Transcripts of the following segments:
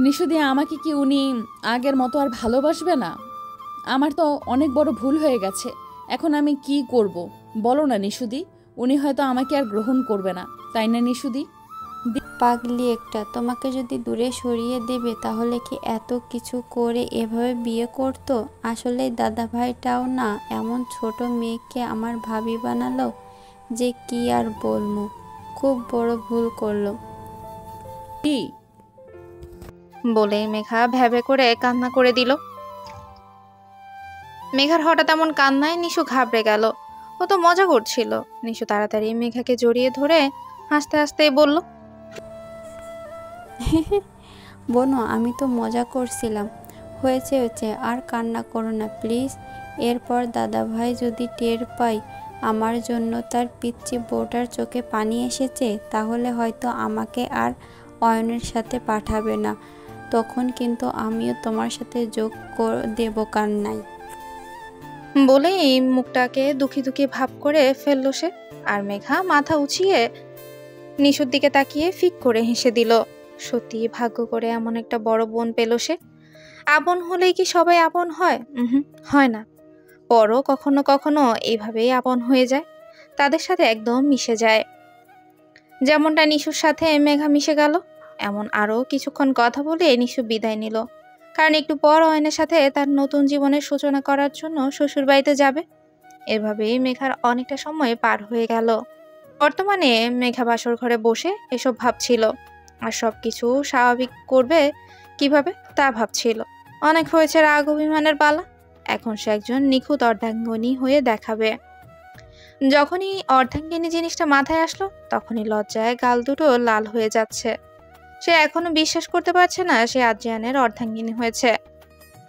নিশুদি, আমাকে কি উনি আগের মতো আর ভালোবাসবে না? আমার তো অনেক বড় ভুল হয়ে গেছে। এখন আমি কি করব বলো না নিশুদি। উনি হয়তো আমাকে আর গ্রহণ করবে না, তাই না নিশুদি? পাগলি একটা, তোমাকে যদি দূরে সরিয়ে দেবে তাহলে কি এত কিছু করে এভাবে বিয়ে করতো? আসলে দাদা ভাইটাও না এমন ছোট মেয়েকে আমার ভাবি বানালো যে কি আর বলবো, খুব বড় ভুল করলো। কি? বলেই মেঘা ভ্যাবে করে কান্না করে দিল। মেঘার হঠাৎ এমন কান্নায় নিশু ঘাবড়ে গেল। ও তো মজা করছিল। নিশু তাড়াতাড়ি মেঘাকে জড়িয়ে ধরে হাসতে হাসতে বলল, বোনো, আমি তো মজা করছিলাম। হয়েছে হয়েছে, আর কান্না করো না প্লিজ। এরপর দাদা ভাই যদি টের পাই আমার জন্য তার পিচ্চি বউটার চোখে পানি এসেছে, তাহলে হয়তো আমাকে আর অয়নের সাথে পাঠাবে না। তখন কিন্তু আমিও তোমার সাথে যোগ দেব কান্নায়। বলেই মুখটাকে দুঃখী দুঃখী ভাব করে ফেললো সে। আর মেঘা মাথা উঁচিয়ে নিশুর দিকে তাকিয়ে ফিক করে হেসে দিল। সত্যি ভাগ্য করে এমন একটা বড় বোন পেল সে। আপন হলেই কি সবাই আপন হয়? হয় না। পরও কখনো কখনো এইভাবেই আপন হয়ে যায়, তাদের সাথে একদম মিশে যায়। যেমনটা নিশুর সাথে মেঘা মিশে গেল। এমন আরো কিছুক্ষণ কথা বলে নিশু বিদায় নিল, কারণ একটু পর অয়নের সাথে তার নতুন জীবনের সূচনা করার জন্য শ্বশুর বাড়িতে যাবে। এভাবেই মেঘার অনেকটা সময় পার হয়ে গেল। বর্তমানে মেঘা বাসর ঘরে বসে এসব ভাবছিল, আর সবকিছু স্বাভাবিক করবে কিভাবে তা ভাবছিল। অনেক হয়েছে রাগ অভিমানের পালা, এখন সে একজন নিখুঁত অর্ধাঙ্গিনী হয়ে দেখাবে। যখনই অর্ধাঙ্গিনী জিনিসটা মাথায় আসলো, তখনই লজ্জায় গাল দুটো লাল হয়ে যাচ্ছে। সে এখনো বিশ্বাস করতে পারছে না সে আদ্রিয়ানের অর্ধাঙ্গিনী হয়েছে।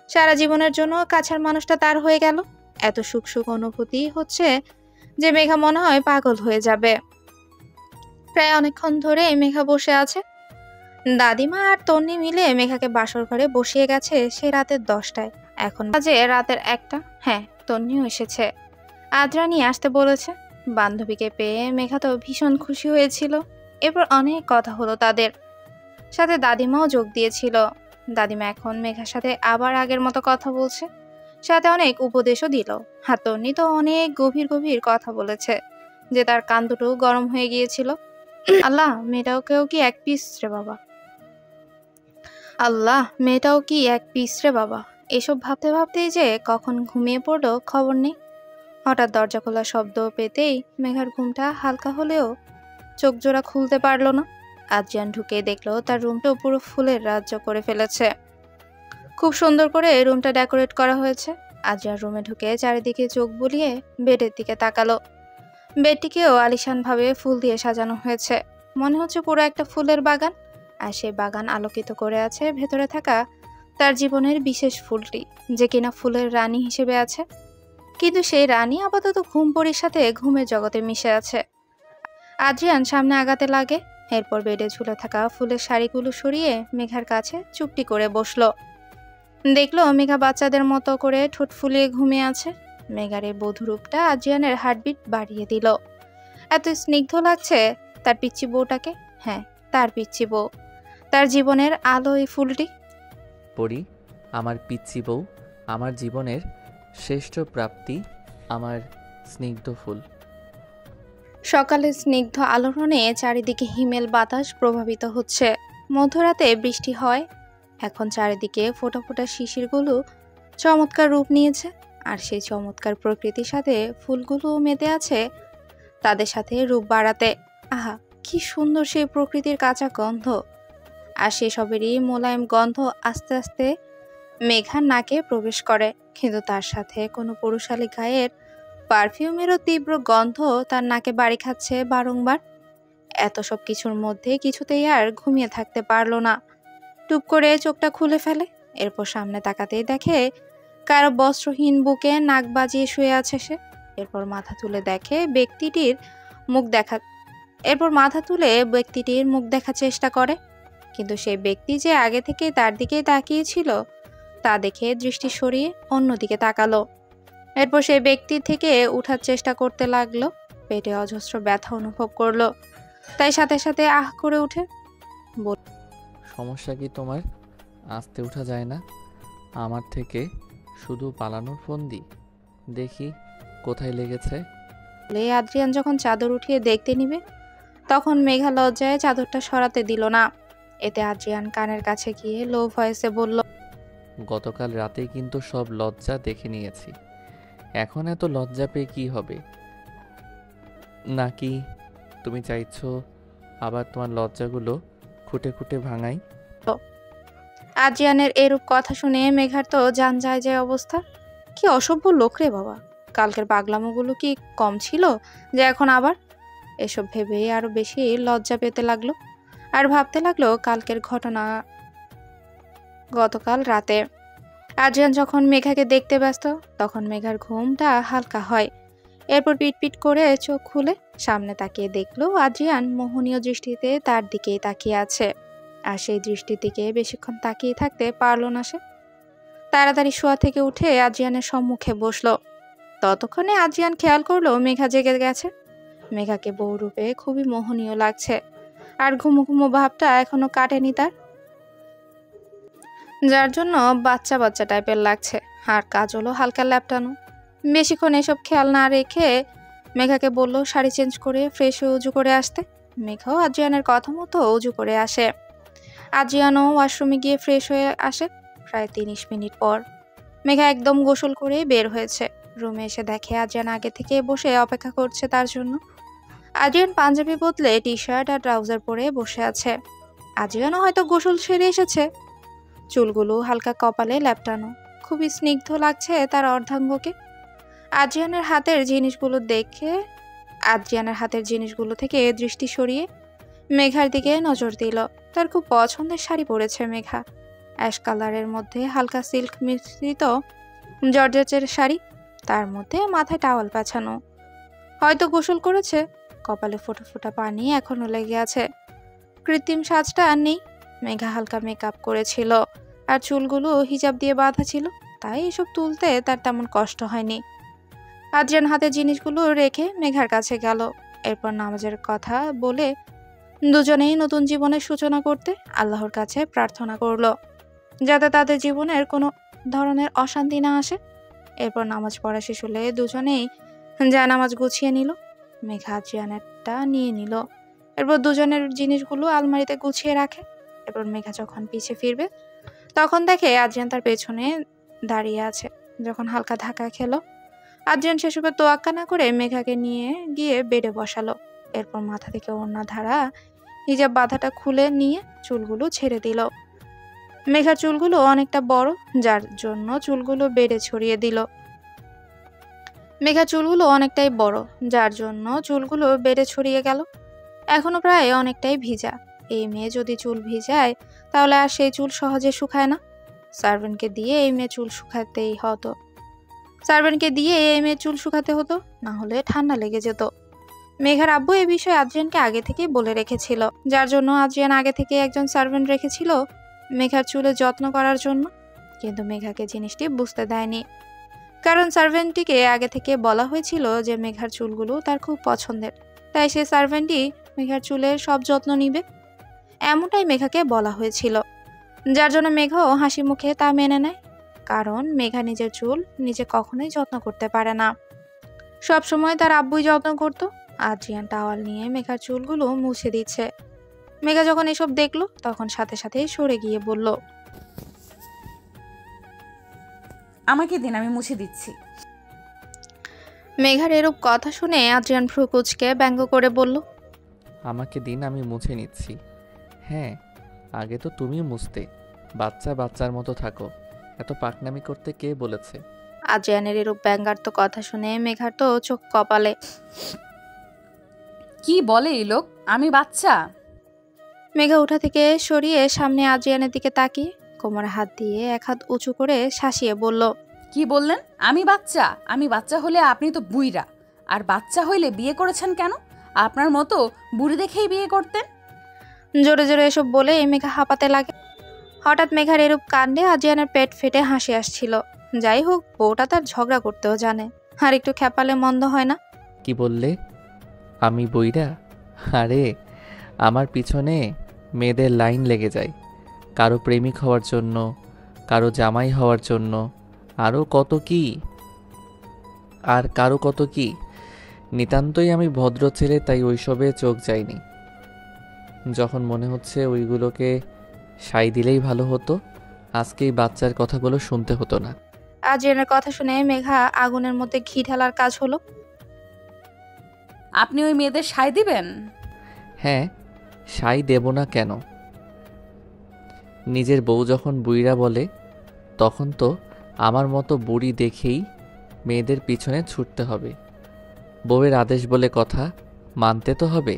সারা জীবনের জন্য কাছের মানুষটা তার হয়ে গেল। এত সুখ সুখ অনুভূতি হচ্ছে যে মেঘা মনে হয় পাগল হয়ে যাবে। প্রায় অনেকক্ষণ ধরে মেঘা বসে আছে। দাদিমা আর তন্নি মিলে মেঘাকে বাসর ঘরে বসিয়ে গেছে সে রাতের 10টায়। এখন বাজে রাতের 1টা। হ্যাঁ, তন্নিও এসেছে। আদ্রানি আসতে বলেছে। বান্ধবীকে পেয়ে মেঘা তো ভীষণ খুশি হয়েছিল। এরপর অনেক কথা হলো তাদের সাথে, দাদিমাও যোগ দিয়েছিল। দাদিমা এখন মেঘার সাথে আবার আগের মতো কথা বলছে, সাথে অনেক উপদেশও দিল। তন্নি তো অনেক গভীর গভীর কথা বলেছে যে তার কান দুটো গরম হয়ে গিয়েছিল। আল্লাহ, মেয়েটাকেও কি এক পিস রে বাবা! আল্লাহ, মেয়েটাও কি এক পিস রে বাবা! এসব ভাবতে ভাবতেই যে কখন ঘুমিয়ে পড়লো খবর নেই। হঠাৎ দরজা খোলার শব্দ পেতেই মেঘার ঘুমটা হালকা হলেও চোখ জোড়া খুলতে পারলো না। আদ্রিয়ান ঢুকে দেখলো তার রুমটাও পুরো ফুলের রাজ্য করে ফেলেছে। খুব সুন্দর করে রুমটা ডেকোরেট করা হয়েছে। আদ্রিয়ান রুমে ঢুকে চারিদিকে চোখ বুলিয়ে বেডের দিকে তাকালো। বেডটিকেও আলিশান ভাবে ফুল দিয়ে সাজানো হয়েছে, মনে হচ্ছে পুরো একটা ফুলের বাগান। আর সেই বাগান আলোকিত করে আছে ভেতরে থাকা তার জীবনের বিশেষ ফুলটি, যে কিনা ফুলের রানী হিসেবে আছে। কিন্তু সেই রানী আপাতত ঘুমপড়ির সাথে ঘুমের জগতে মিশে আছে। আদ্রিয়ান সামনে আগাতে লাগে। এরপর বেডে ঝুলে থাকা ফুলের শাড়িগুলো সরিয়ে মেঘার কাছে চুপটি করে বসলো। দেখলো মেঘা বাচ্চাদের মতো করে ঠোঁট ফুলিয়ে ঘুমিয়ে আছে। মেঘার এই বধূরূপটা আদ্রিয়ানের হার্টবিট বাড়িয়ে দিল। এত স্নিগ্ধ লাগছে তার পিচ্চি বউটাকে। হ্যাঁ, তার পিচ্চি বউ, তার জীবনের আলো এই ফুলটি। পড়ি, আমার পিচ্চি বউ, আমার জীবনের শ্রেষ্ঠ প্রাপ্তি, আমার স্নিগ্ধ ফুল। সকালে স্নিগ্ধ আলোড়নে চারিদিকে হিমেল বাতাস প্রভাবিত হচ্ছে। মধ্যরাতে বৃষ্টি হয়। এখন চারিদিকে ফোঁটা ফোঁটা শিশিরগুলো চমৎকার রূপ নিয়েছে। আর সেই চমৎকার প্রকৃতির সাথে ফুলগুলো মেতে আছে তাদের সাথে রূপ বাড়াতে। আহা, কি সুন্দর সেই প্রকৃতির কাঁচা গন্ধ। আর সেসবেরই মোলায়েম গন্ধ আস্তে আস্তে মেঘার নাকে প্রবেশ করে। কিন্তু তার সাথে কোনো পুরুষালী গায়ের পারফিউমেরও তীব্র গন্ধ তার নাকে বাড়ি খাচ্ছে বারংবার। এত সব কিছুর মধ্যে কিছুতেই আর ঘুমিয়ে থাকতে পারলো না। টুপ করে চোখটা খুলে ফেলে। এরপর সামনে তাকাতেই দেখে কারো বস্ত্রহীন বুকে নাক বাজিয়ে শুয়ে আছে সে। এরপর মাথা তুলে ব্যক্তিটির মুখ দেখার চেষ্টা করে। কিন্তু সেই ব্যক্তি যে আগে থেকে তার দিকেই তাকিয়েছিল তা দেখে দৃষ্টি সরিয়ে অন্যদিকে তাকালো। এরপর সেই ব্যক্তির থেকে উঠার চেষ্টা করতে লাগলো। পেটে অজস্র ব্যথা অনুভব করলো, তাই সাথে সাথে আহ করে উঠে সমস্যা কি তোমার? আস্তে ওঠা যায় না আমার থেকে, শুধু পালানোর ফন্দি। দেখি কোথায় লেগেছে। বলে আদ্রিয়ান যখন চাদর উঠিয়ে দেখতে নিবে তখন মেঘা লজ্জায় চাদরটা সরাতে দিল না। এতে আদ্রিয়ান কানের কাছে গিয়ে লো ভয়েসে বলল, গতকাল রাতে কিন্তু সব লজ্জা দেখে নিয়েছি, এখন এত লজ্জা পেয়ে কি হবে? নাকি তুমি চাইছো আবার তোমার লজ্জাগুলো খুঁটে খুঁটে ভাঙাই? আদ্রিয়ানের এরূপ কথা শুনে মেঘার তো জান যায় যে অবস্থা। কি অসভ্য লোক রে বাবা, কালকের পাগলামোগুলো কি কম ছিল যে এখন আবার? এসব ভেবে আরো বেশি লজ্জা পেতে লাগলো আর ভাবতে লাগলো কালকের ঘটনা। গতকাল রাতে আদ্রিয়ান যখন মেঘাকে দেখতে ব্যস্ত তখন মেঘার ঘুমটা হালকা হয়। এরপর পিটপিট করে চোখ খুলে সামনে তাকিয়ে দেখলো আদ্রিয়ান মোহনীয় দৃষ্টিতে তার দিকেই তাকিয়ে আছে। আর সেই দৃষ্টির দিকে বেশিক্ষণ তাকিয়ে থাকতে পারলো না সে। তাড়াতাড়ি শোয়া থেকে উঠে আদ্রিয়ানের সম্মুখে বসলো। ততক্ষণে আদ্রিয়ান খেয়াল করলো মেঘা জেগে গেছে। মেঘাকে বহুরূপে খুবই মোহনীয় লাগছে আর ঘুমো ঘুমো ভাবটা এখনো কাটেনি তার, যার জন্য বাচ্চা বাচ্চা টাইপের লাগছে। আর কাজলও হালকা ল্যাপটানো। বেশিক্ষণ এসব খেয়াল না রেখে মেঘাকে বলল শাড়ি চেঞ্জ করে ফ্রেশ হয়ে উজু করে আসতে। মেঘাও আদ্রিয়ানের কথা মতো উজু করে আসে। আদ্রিয়ানও ওয়াশরুমে গিয়ে ফ্রেশ হয়ে আসে। প্রায় 30 মিনিট পর মেঘা একদম গোসল করে বের হয়েছে। রুমে এসে দেখে আদ্রিয়ান আগে থেকে বসে অপেক্ষা করছে তার জন্য। আদ্রিয়ান পাঞ্জাবি বদলে টি শার্ট আর ট্রাউজার পরে বসে আছে। আদ্রিয়ানও হয়তো গোসল সেরে এসেছে। চুলগুলো হালকা কপালে ল্যাপটানো, খুবই স্নিগ্ধ লাগছে তার অর্ধাঙ্গকে। আদ্রিয়ানের হাতের জিনিসগুলো থেকে দৃষ্টি সরিয়ে মেঘার দিকে নজর দিল। তার খুব পছন্দের শাড়ি পরেছে মেঘা, অ্যাশ কালারের মধ্যে হালকা সিল্ক মিশ্রিত জর্জেটের শাড়ি, তার মধ্যে মাথায় টাওয়াল পাছানো। হয়তো গোসল করেছে। কপালে ফোঁটা ফোঁটা পানি এখনো লেগে আছে। কৃত্রিম সাজটা আর নেই। মেঘা হালকা মেকআপ করেছিল আর চুলগুলো হিজাব দিয়ে বাঁধা ছিল, তাই এসব তুলতে তার তেমন কষ্ট হয়নি। আদ্রিয়ান হাতে জিনিসগুলো রেখে মেঘার কাছে গেল। এরপর নামাজের কথা বলে দুজনেই নতুন জীবনের সূচনা করতে আল্লাহর কাছে প্রার্থনা করলো, যাতে তাদের জীবনের কোনো ধরনের অশান্তি না আসে। এরপর নামাজ পড়া শেষ হলে দুজনেই নামাজ গুছিয়ে নিল। মেঘা আদ্রিয়ানেরটা নিয়ে নিল। এরপর দুজনের জিনিসগুলো আলমারিতে গুছিয়ে রাখে। এরপর মেঘা যখন পিছে ফিরবে তখন দেখে আদ্রিয়ান তার পেছনে দাঁড়িয়ে আছে। যখন হালকা ধাক্কা খেলো, আদ্রিয়ান সেসবে তোয়াক্কা না করে মেঘাকে নিয়ে গিয়ে বেডে বসালো। এরপর মাথা থেকে ওড়না ধারা হিজাব বাঁধাটা খুলে নিয়ে চুলগুলো ছেড়ে দিল। মেঘার চুলগুলো অনেকটা বড়, যার জন্য চুলগুলো বেডে ছড়িয়ে দিল। মেঘার চুলগুলো অনেকটাই বড়, যার জন্য চুলগুলো বেডে ছড়িয়ে গেল। এখনো প্রায় অনেকটাই ভিজা। এই মেয়ে যদি চুল ভিজায় তাহলে আর সেই চুল সহজে শুকায় না। সার্ভেন্টকে দিয়ে এই মেয়ে চুল শুকাতে হতো, না হলে ঠান্ডা লেগে যেত। মেঘার আব্বু এই বিষয়ে আদ্রিয়ানকে আগে থেকে বলে রেখেছিল, যার জন্য আদ্রিয়ান আগে থেকে একজন সার্ভেন্ট রেখেছিল মেঘার চুলের যত্ন করার জন্য। কিন্তু মেঘাকে জিনিসটি বুঝতে দেয়নি, কারণ সার্ভেন্টটিকে আগে থেকে বলা হয়েছিল যে মেঘার চুলগুলো তার খুব পছন্দের, তাই সেই সার্ভেন্টই মেঘার চুলের সব যত্ন নিবে, এমনটাই মেঘাকে বলা হয়েছিল। যার জন্য মেঘাও হাসি মুখে তা মেনে নেয়, কারণ মেঘা নিজের চুল নিজে কখনোই যত্ন করতে পারে না, সব সময় তার আব্বুই যত্ন করত। আদ্রিয়ান টাওয়াল নিয়ে মেঘার চুলগুলো মুছে দিচ্ছে। মেঘা যখন এসব দেখলো তখন সাথে সাথে সরে গিয়ে বলল, আমাকে দিন, আমি মুছে দিচ্ছি। মেঘার এরূপ কথা শুনে আদ্রিয়ান ভ্রু কুঁচকে ব্যঙ্গ করে বলল, আমাকে দিন, আমি মুছে নিচ্ছি। হ্যাঁ, আগে তো তুমি মুছতে। বাচ্চার মতো থাকো। এত পাকনামি করতে কে বলেছে? আদ্রিয়ানের এরূপ ব্যঙ্গার্থ কথা শুনে মেঘার তো চোখ কপালে। কি বলে এই লোক, আমি বাচ্চা? মেঘা উঠা থেকে সরিয়ে সামনে আদ্রিয়ানের দিকে তাকিয়ে কোমরে হাত দিয়ে এক হাত উঁচু করে শাসিয়ে বলল, কি বললেন? আমি বাচ্চা? আমি বাচ্চা হলে আপনি তো বুইড়া, আর বাচ্চা হইলে বিয়ে করেছেন কেন? আপনার মতো বুড়ি দেখেই বিয়ে করতেন। জোরে জোরে এসব বলে মেঘা হাঁপাতে লাগে। হঠাৎ মেঘার এরূপ কাণ্ডে আদ্রিয়ানের পেট ফেটে হাসি আসছিল। যাই হোক, বউটা তার ঝগড়া করতেও জানে, আর একটু খেপালে মন্দ হয় না। কি বললে? আমি বইরা? আরে, আমার পিছনে মেয়েদের লাইন লেগে যায়, কারো প্রেমিক হওয়ার জন্য, কারো জামাই হওয়ার জন্য, আরও কত কি আর কারো কত কি। নিতান্তই আমি ভদ্র ছেলে, তাই ওইসবে চোখ যায়নি। যখন মনে হচ্ছে ওইগুলোকে সাই দিলেই ভালো হতো, আজকে এই বাচ্চার কথাগুলো শুনতে হতো না। আদ্রিয়ানের কথা শুনে মেঘা আগুনের মধ্যে ঘি ঢালার কাজ হলো। আপনি ওই মেয়েদের সায় দিবেন? হ্যাঁ, সাই দেব না কেন? নিজের বউ যখন বুইড়া বলে, তখন তো আমার মতো বুড়ি দেখেই মেয়েদের পিছনে ছুটতে হবে। বউয়ের আদেশ বলে কথা, মানতে তো হবে।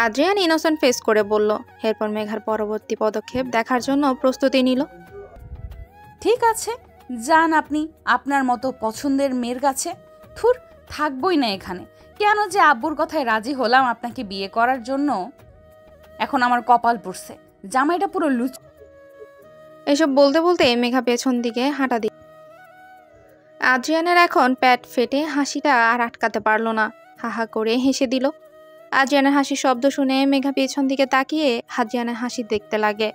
আদ্রিয়ান ইনোসেন্ট ফেস করে বলল। এরপর মেঘার পরবর্তী পদক্ষেপ দেখার জন্য প্রস্তুতি নিল। ঠিক আছে, যান আপনি আপনার মতো পছন্দের মেয়ের কাছে। থুর, থাকবই না এখানে। কেন যে আব্বুর কথায় রাজি হলাম আপনাকে বিয়ে করার জন্য। এখন আমার কপাল পুড়ছে, জামাইটা পুরো লুচ। এসব বলতে বলতে মেঘা পেছন দিকে হাঁটা দিল। আদ্রিয়ানের এখন পেট ফেটে হাসিটা আর আটকাতে পারল না, হাহা করে হেসে দিল। আদ্রিয়ানের হাসির শব্দ শুনে মেঘা পেছন দিকে তাকিয়ে আদ্রিয়ানের হাসি দেখতে লাগে।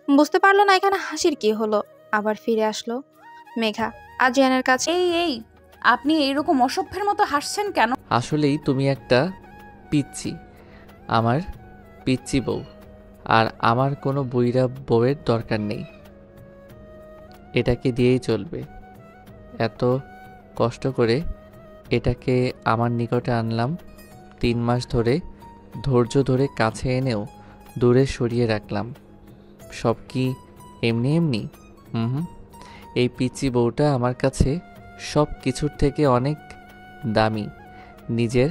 বুঝতে পারলো না এখানে হাসির কি হলো। আবার ফিরে আসলো মেঘা আদ্রিয়ানের কাছে। এই এই, আপনি এইরকম অসভ্যের মতো হাসছেন কেন? আসলেই তুমি একটা পিচ্চি, আমার পিচ্চি বউ। আর আমার কোনো বুইড়া বউয়ের দরকার নেই, এটাকে দিয়েই চলবে। এত কষ্ট করে এটাকে আমার নিকটে আনলাম, 3 মাস ধরে ধৈর্য ধরে কাছে এনেও দূরে সরিয়ে রাখলাম। সব কি এমনি এমনি? হুম, এই পিচ্চি বউটা আমার কাছে সব কিছুর থেকে অনেক দামি, নিজের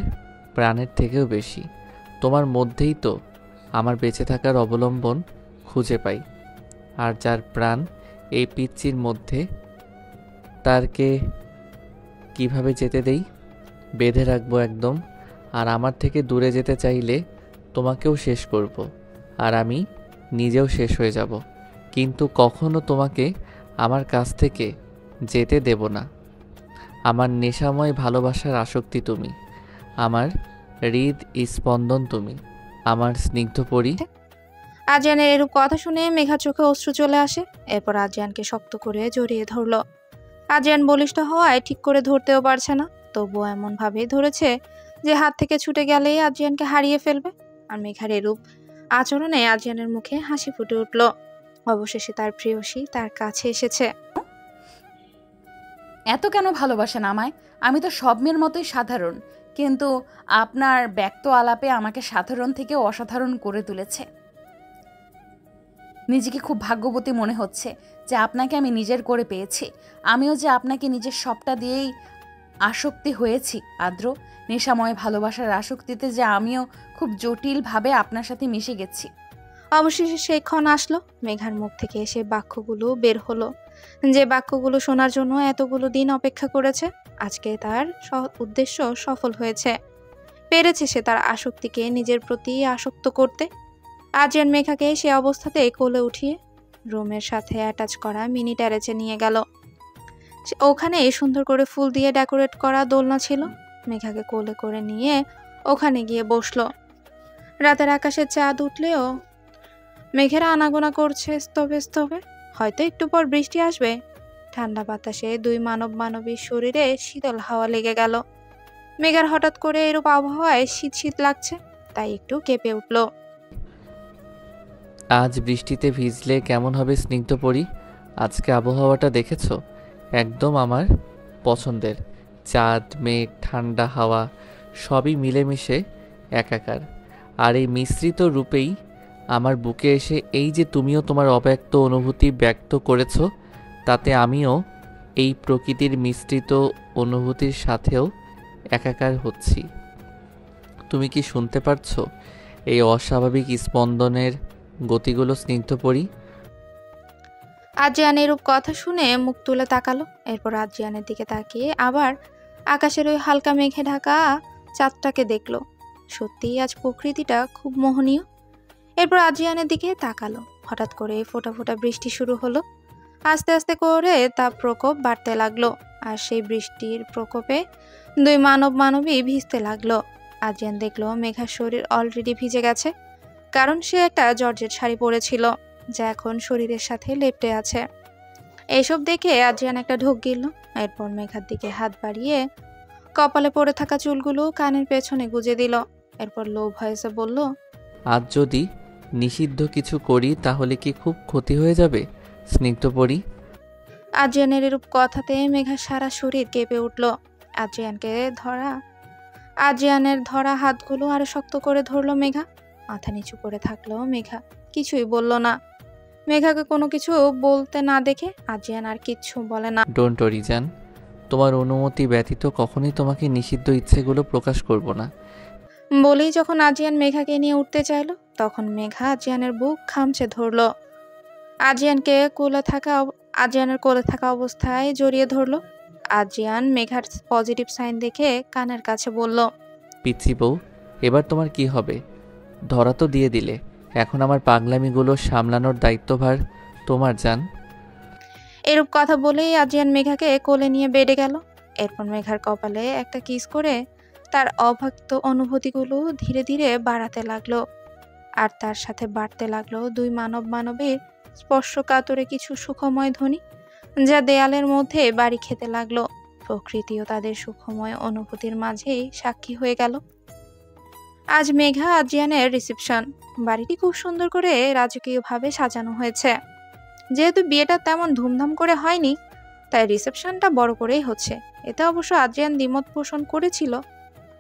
প্রাণের থেকেও বেশি। তোমার মধ্যেই তো আমার বেঁচে থাকার অবলম্বন খুঁজে পাই। আর যার প্রাণ এই পিচ্চির মধ্যে, তারকে কিভাবে যেতে দেই? বেঁধে রাখবো একদম। আর আমার থেকে দূরে যেতে চাইলে তোমাকেও শেষ করব, আর আমি নিজেও শেষ হয়ে যাব। কিন্তু কখনো তোমাকে আমার কাছ থেকে যেতে দেব না। আমার নেশাময় ভালোবাসার আসক্তি তুমি, আমার হৃদ স্পন্দন তুমি, আমার স্নিগ্ধ পরি। আদ্রিয়ানের এরূপ কথা শুনে মেঘার চোখে অশ্রু চলে আসে। এরপর আদ্রিয়ানকে শক্ত করে জড়িয়ে ধরল। আদ্রিয়ান বলিষ্ঠ হওয়ায় ঠিক করে ধরতেও পারছে না, তবুও এমন ভাবেই ধরেছে যে হাত থেকে ছুটে গেলেই আদ্রিয়ানকে হারিয়ে ফেলবে। আর মেঘার এরূপ আচরণে আদ্রিয়ানের মুখে হাসি ফুটে উঠল। অবশেষে তার প্রেয়সী তার কাছে এসেছে। এত কেন ভালোবাসেন আমায়? আমি তো সব মেয়ের মতোই সাধারণ, কিন্তু আপনার ব্যক্ত আলাপে আমাকে সাধারণ থেকে অসাধারণ করে তুলেছে। নিজেকে খুব ভাগ্যবতী মনে হচ্ছে যে আপনাকে আমি নিজের করে পেয়েছি। আমিও যে আপনাকে নিজের সবটা দিয়েই আসক্তি হয়েছি আদ্র। নেশাময় ভালোবাসার আসক্তিতে যে আমিও খুব জটিলভাবে আপনার সাথে মিশে গেছি। অবশেষে সেই ক্ষণ আসলো। মেঘার মুখ থেকে এসে বাক্যগুলো বের হলো, যে বাক্যগুলো শোনার জন্য এতগুলো দিন অপেক্ষা করেছে। আজকে তার উদ্দেশ্য সফল হয়েছে। পেরেছে সে তার আসক্তিকে নিজের প্রতি আসক্ত করতে। আদ্রিয়ান মেঘাকে সে অবস্থাতে কোলে উঠিয়ে রুমের সাথে অ্যাটাচ করা মিনি ট্যারেসে নিয়ে গেল। ওখানে সুন্দর করে ফুল দিয়ে ডেকোরেট করা দোলনা ছিল। মেঘাকে কোলে করে নিয়ে ওখানে গিয়ে বসলো। রাতের আকাশে চাঁদ উঠলেও মেঘেরা আনাগোনা করছে স্তবে স্তবে। হয়তো একটু পর বৃষ্টি আসবে। ঠান্ডা বাতাসে দুই মানবীর শরীরে শীতল হাওয়া লেগে গেল। মেঘার হঠাৎ করে এরূপ আবহাওয়ায় শীত শীত লাগছে, তাই একটু কেঁপে উঠল। আজ বৃষ্টিতে ভিজলে কেমন হবে স্নিগ্ধ পরি? আজকে আবহাওয়াটা দেখেছো? একদম আমার পছন্দের। চাঁদ, মেঘ, ঠান্ডা হাওয়া সবই মিলেমিশে একাকার। আর এই মিশ্রিত রূপেই আমার বুকে এসে এই যে তুমিও তোমার অব্যক্ত অনুভূতি ব্যক্ত করেছো, তাতে আমিও এই প্রকৃতির মিশ্রিত অনুভূতির সাথেও একাকার হচ্ছি। তুমি কি শুনতে পারছো এই অস্বাভাবিক স্পন্দনের গতিগুলো স্নিগ্ধ পরি? আদ্রিয়ান এরূপ কথা শুনে মুখ তুলে তাকালো। এরপর আদ্রিয়ানের দিকে তাকিয়ে আবার আকাশের ওই হালকা মেঘে ঢাকা চাঁদটাকে দেখলো। সত্যিই আজ প্রকৃতিটা খুব মোহনীয়। এরপর আদ্রিয়ানের দিকে তাকালো। হঠাৎ করে ফোঁটা ফোঁটা বৃষ্টি শুরু হলো। আস্তে আস্তে করে তার প্রকোপ বাড়তে লাগলো। আর সেই বৃষ্টির প্রকোপে দুই মানবী ভিজতে লাগলো। আদ্রিয়ান দেখলো মেঘার শরীর অলরেডি ভিজে গেছে, কারণ সে একটা জর্জেট শাড়ি পরেছিল। যা এখন শরীরের সাথে লেপ্টে আছে। এইসব দেখে আদ্রিয়ান একটা ঢোক গিলল। এরপর মেঘার দিকে হাত বাড়িয়ে কপালে পড়ে থাকা চুলগুলো কানের পেছনে গুজে দিল। এরপর লো ভয়েসে বলল, আজ যদি নিষিদ্ধ কিছু করি তাহলে কি খুব ক্ষতি হয়ে যাবে স্নিগ্ধ পরি? আদ্রিয়ানের এরূপ কথাতে মেঘার সারা শরীর কেঁপে উঠল। আদ্রিয়ানের ধরা হাতগুলো আরো শক্ত করে ধরলো মেঘা। মাথা নিচু করে থাকলো মেঘা, কিছুই বলল না। মেঘাকে কোনো কিছু বলতে না দেখে আদ্রিয়ান আর কিচ্ছু বলে না। ডোন্ট ওরি জান, তোমার অনুমতি ব্যতীত কখনোই তোমাকে নিষিদ্ধ ইচ্ছেগুলো প্রকাশ করব না। বলেই যখন আদ্রিয়ান মেঘাকে নিয়ে উঠতে চাইলো, তখন মেঘা আদ্রিয়ানের বুক খামচে ধরলো। আদ্রিয়ানের কোলে থাকা অবস্থায় জড়িয়ে ধরলো। আদ্রিয়ান মেঘার পজিটিভ সাইন দেখে কানের কাছে বলল, পিচ্ছি বউ, এবার তোমার কি হবে? ধরা তো দিয়ে দিলে, এখন আমার পাগলামিগুলো সামলানোর দায়িত্বভার তোমার জান। এরূপ কথা বলেই আদ্রিয়ান মেঘাকে কোলে নিয়ে বেডে গেল। এরপর মেঘার কপালে একটা কিস করে তার অভক্ত অনুভূতিগুলো ধীরে ধীরে বাড়াতে লাগলো। আর তার সাথে বাড়তে লাগলো দুই মানবের স্পর্শকাতরে কিছু সুখময় ধ্বনি, যা দেয়ালের মধ্যে বাড়ি খেতে লাগলো। প্রকৃতিও তাদের সুখময় অনুভূতির মাঝেই সাক্ষী হয়ে গেল। আজ মেঘা আদ্রিয়ানের রিসেপশন। বাড়িটি খুব সুন্দর করে রাজকীয়ভাবে সাজানো হয়েছে। যেহেতু বিয়েটা তেমন ধুমধাম করে হয়নি, তাই রিসেপশনটা বড় করেই হচ্ছে। এতে অবশ্য আদ্রিয়ান দ্বিমত পোষণ করেছিল,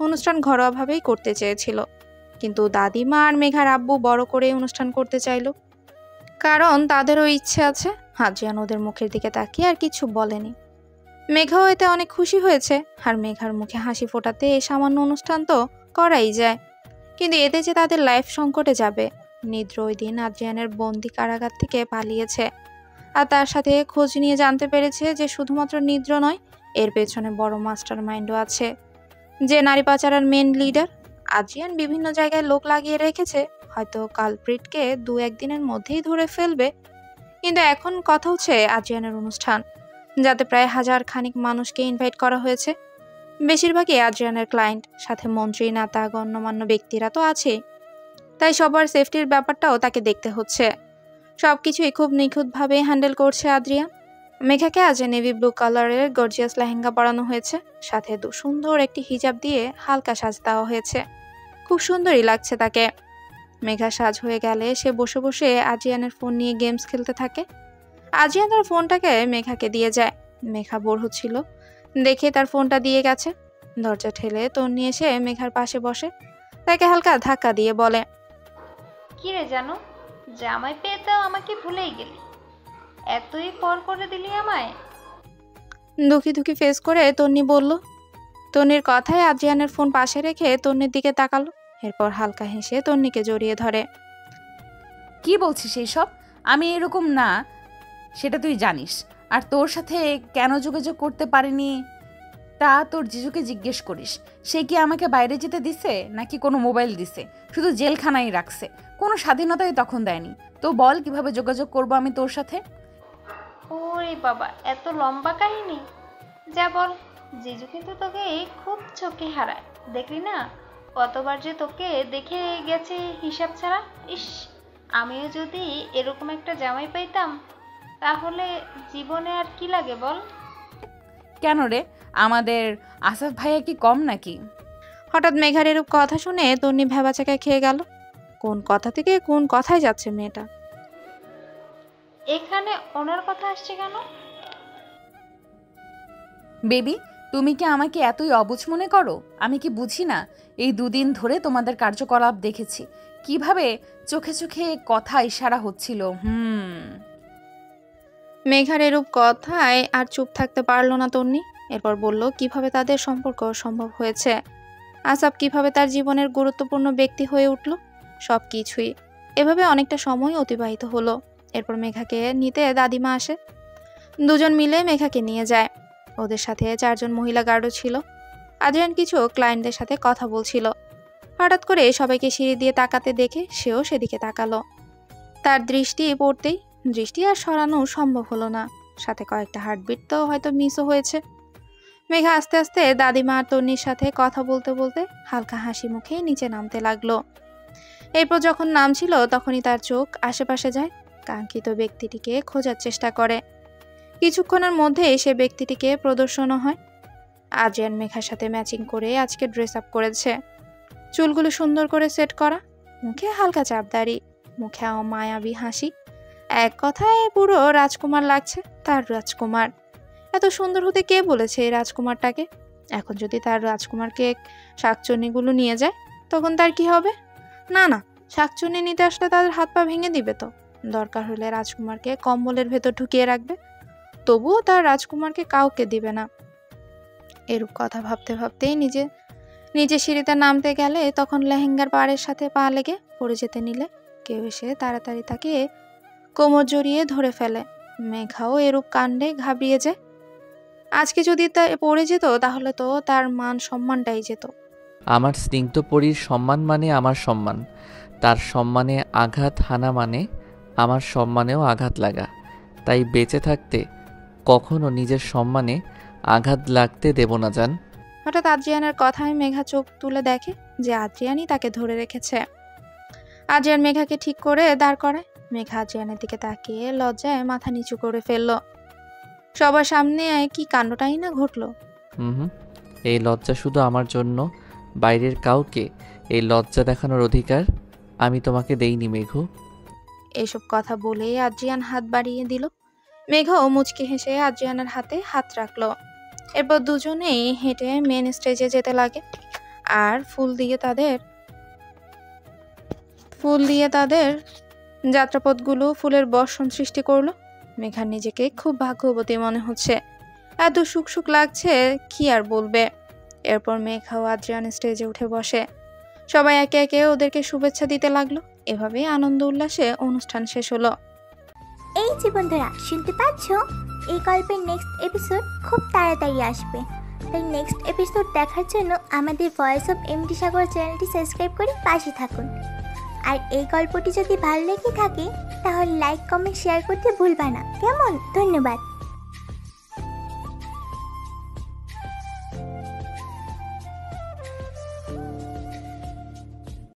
অনুষ্ঠান ঘরোয়াভাবেই করতে চেয়েছিল। কিন্তু দাদিমা আর মেঘার আব্বু বড় করে অনুষ্ঠান করতে চাইল, কারণ তাদেরও ইচ্ছে আছে। আদ্রিয়ান ওদের মুখের দিকে তাকিয়ে আর কিছু বলেনি। মেঘাও এতে অনেক খুশি হয়েছে। আর মেঘার মুখে হাসি ফোটাতে এই সামান্য অনুষ্ঠান তো করাই যায়, কিন্তু এতে যে তাদের লাইফ সংকটে যাবে। নিদ্র ওই দিন আদ্রিয়ানের বন্দি কারাগার থেকে পালিয়েছে, আর তার সাথে খোঁজ নিয়ে জানতে পেরেছে যে শুধুমাত্র নিদ্র নয়, এর পেছনে বড় মাস্টার মাইন্ডও আছে, যে নারী পাচারের মেন লিডার। আদ্রিয়ান বিভিন্ন জায়গায় লোক লাগিয়ে রেখেছে, হয়তো কালপ্রিটকে 2-1 দিনের মধ্যেই ধরে ফেলবে। কিন্তু এখন কথা হচ্ছে আদ্রিয়ানের অনুষ্ঠান, যাতে প্রায় 1000 খানিক মানুষকে ইনভাইট করা হয়েছে। বেশিরভাগই আদ্রিয়ানের ক্লায়েন্ট, সাথে মন্ত্রী, নেতা, গণ্যমান্য ব্যক্তিরা তো আছে। তাই সবার সেফটির ব্যাপারটাও তাকে দেখতে হচ্ছে। সবকিছুই খুব নিখুঁতভাবে হ্যান্ডেল করছে আদ্রিয়ান। মেঘাকে আজ নেভি ব্লু কালারের গর্জিয়াস লেহেঙ্গা পরানো হয়েছে, সাথে সুন্দর একটি হিজাব দিয়ে হালকা সাজ দেওয়া হয়েছে। খুব সুন্দরই লাগছে তাকে। মেঘা সাজ হয়ে গেলে সে বসে বসে আদ্রিয়ানের ফোন নিয়ে গেমস খেলতে থাকে। আদ্রিয়ান তার ফোনটাকে মেঘাকে দিয়ে যায়। মেঘা বোর হচ্ছিল দেখে তার ফোনটা দিয়ে গেছে। দরজা ঠেলে তন্নি এসে মেঘার পাশে বসে তাকে হালকা ধাক্কা দিয়ে বলে, কি রে জানো, জামাই পেয়ে তো আমাকে ভুলেই গেলি, এতই পর করে দিলি আমায়। দুঃখী দুঃখী ফেস করে তন্নি বলল। তন্নির কথায় আদ্রিয়ানের ফোন পাশে রেখে তন্নির দিকে তাকালো। এরপর হালকা হেসে তন্নিকে জড়িয়ে ধরে। কি বলছিস এইসব? আমি এরকম না, সেটা তুই জানিস। আর তোর সাথে কেন যোগাযোগ করতে পারিনি তা তোর জিজুকে জিজ্ঞেস করিস। সে কি আমাকে বাইরে যেতে দিছে নাকি কোনো মোবাইল দিছে? শুধু জেলখানায় রাখছে, কোনো স্বাধীনতাই তখন দেয়নি। তো বল কিভাবে যোগাযোগ করব আমি তোর সাথে? ওরে বাবা, এত লম্বা কাহিনী! যা বল। জিজু কিন্তু তোকে খুব চোখে হারায়, দেখলি না কতবার যে তোকে দেখে গেছে হিসাব ছাড়া। ইস, আমিও যদি এরকম একটা জামাই পাইতাম তাহলে জীবনে আর কি লাগে বল। কেন রে, আমাদের আসাফ ভাইয়া কি কম নাকি? হঠাৎ মেঘার এরূপ কথা শুনে তন্নি ভেবাচাকা খেয়ে গেল। কোন কথা থেকে কোন কথায় যাচ্ছে মেয়েটা। এখানে ওনার কথা আসছে কেন? বেবি, তুমি কি আমাকে এতই অবুঝ মনে করো? আমি কি বুঝি না? এই 2 দিন ধরে তোমাদের কার্যকলাপ দেখেছি, কিভাবে চোখে চোখে কথা ইশারা হচ্ছিল। মেঘার এরূপ কথায় আর চুপ থাকতে পারলো না তন্নি। এরপর বলল কিভাবে তাদের সম্পর্ক সম্ভব হয়েছে, আসাফ কিভাবে তার জীবনের গুরুত্বপূর্ণ ব্যক্তি হয়ে উঠল, সব কিছুই। এভাবে অনেকটা সময় অতিবাহিত হলো। এরপর মেঘাকে নিতে দাদিমা আসে। দুজন মিলে মেঘাকে নিয়ে যায়। ওদের সাথে 4 জন মহিলা গার্ডও ছিল। আদ্রিয়ান কিছু ক্লায়েন্টদের সাথে কথা বলছিল। হঠাৎ করে সবাইকে সিঁড়ি দিয়ে তাকাতে দেখে সেও সেদিকে তাকালো। তার দৃষ্টি পড়তেই দৃষ্টি আর সরানো সম্ভব হলো না। সাথে কয়েকটা হার্টবিট তো হয়তো মিসও হয়েছে। মেঘা আস্তে আস্তে দাদিমা আর তন্নির সাথে কথা বলতে বলতে হালকা হাসি মুখে নিচে নামতে লাগলো। এরপর যখন নামছিল তখনই তার চোখ আশেপাশে যায়। কাঙ্ক্ষিত ব্যক্তিটিকে খোঁজার চেষ্টা করে। কিছুক্ষণের মধ্যে সে ব্যক্তিটিকে প্রদর্শনও হয়। আদ্রিয়ান মেঘার সাথে ম্যাচিং করে আজকে ড্রেস আপ করেছে। চুলগুলো সুন্দর করে সেট করা, মুখে হালকা চাপদাড়ি, মুখে মায়াবী হাসি। এক কথায় পুরো রাজকুমার লাগছে, তার রাজকুমার। এত সুন্দর হতে কে বলেছে এই রাজকুমারটাকে? এখন যদি তার রাজকুমারকে শাকচুন্নিগুলো নিয়ে যায় তখন তার কি হবে? না না, শাকচুন্নি নিতে আসলে তাদের হাত পা ভেঙে দিবে তো। দরকার হলে রাজকুমারকে কম্বলের ভেতর ঢুকিয়ে রাখবে, তবুও তার রাজকুমারকে কাউকে দিবে না। এরূপ কথা ভাবতে ভাবতেই নিজে সিঁড়িতে নামতে গেলে তখন লেহেঙ্গার পাড়ের সাথে পা লেগে পড়ে যেতে নিলে কেউ এসে তাড়াতাড়ি তাকে কোমর জড়িয়ে ধরে ফেলে। মেঘাও এরূপ কাণ্ডে ঘাবড়িয়ে যায়। আজকে যদি তা পড়ে যেত তাহলে তো তার মান সম্মানটাই যেত। আমার স্নিগ্ধ পরীর সম্মান মানে আমার সম্মান, তার সম্মানে আঘাত হানা মানে আমার সম্মানেও আঘাত লাগা। তাই বেঁচে থাকতে কখনো নিজের সম্মানে আঘাত লাগতে দেব না জান। হঠাৎ আদ্রিয়ানের কথায় মেঘা চোখ তুলে দেখে যে আদ্রিয়ানই তাকে ধরে রেখেছে। আদ্রিয়ান মেঘাকে ঠিক করে দাঁড় করায়। মেঘা আদ্রিয়ানের দিকে তাকিয়ে লজ্জায় মাথা নিচু করে ফেলল। সবার সামনে কি কাণ্ডটাই না ঘটলো। হুম, এই লজ্জা শুধু আমার জন্য, বাইরের কাউকে এই লজ্জা দেখানোর অধিকার আমি তোমাকে দেইনি মেঘু। এসব কথা বলে আদ্রিয়ান হাত বাড়িয়ে দিল। মেঘাও মুচকি হেসে আদ্রিয়ানের হাতে হাত রাখলো। এরপর দুজনেই হেঁটে মেন স্টেজে যেতে লাগে আর ফুল দিয়ে তাদের যাত্রাপথগুলো ফুলের বর্ষণ সৃষ্টি করলো। মেঘার নিজেকে খুব ভাগ্যবতী মনে হচ্ছে, এত সুখ সুখ লাগছে কি আর বলবে। এরপর মেঘাও আদ্রিয়ান স্টেজে উঠে বসে। সবাই একে একে ওদেরকে শুভেচ্ছা দিতে লাগলো। এভাবেই আনন্দ উল্লাসে অনুষ্ঠান শেষ হলো। এই যে বন্ধুরা, শুনতে পাচ্ছ? এই গল্পের নেক্সট এপিসোড খুব তাড়াতাড়ি আসবে, তাই নেক্সট এপিসোড দেখার জন্য আমাদের ভয়েস অফ এমডি সাগর চ্যানেলটি সাবস্ক্রাইব করে পাশে থাকুন। আর এই গল্পটি যদি ভালো লেগে থাকে তাহলে লাইক কমেন্ট শেয়ার করতে ভুলবা না, কেমন? ধন্যবাদ।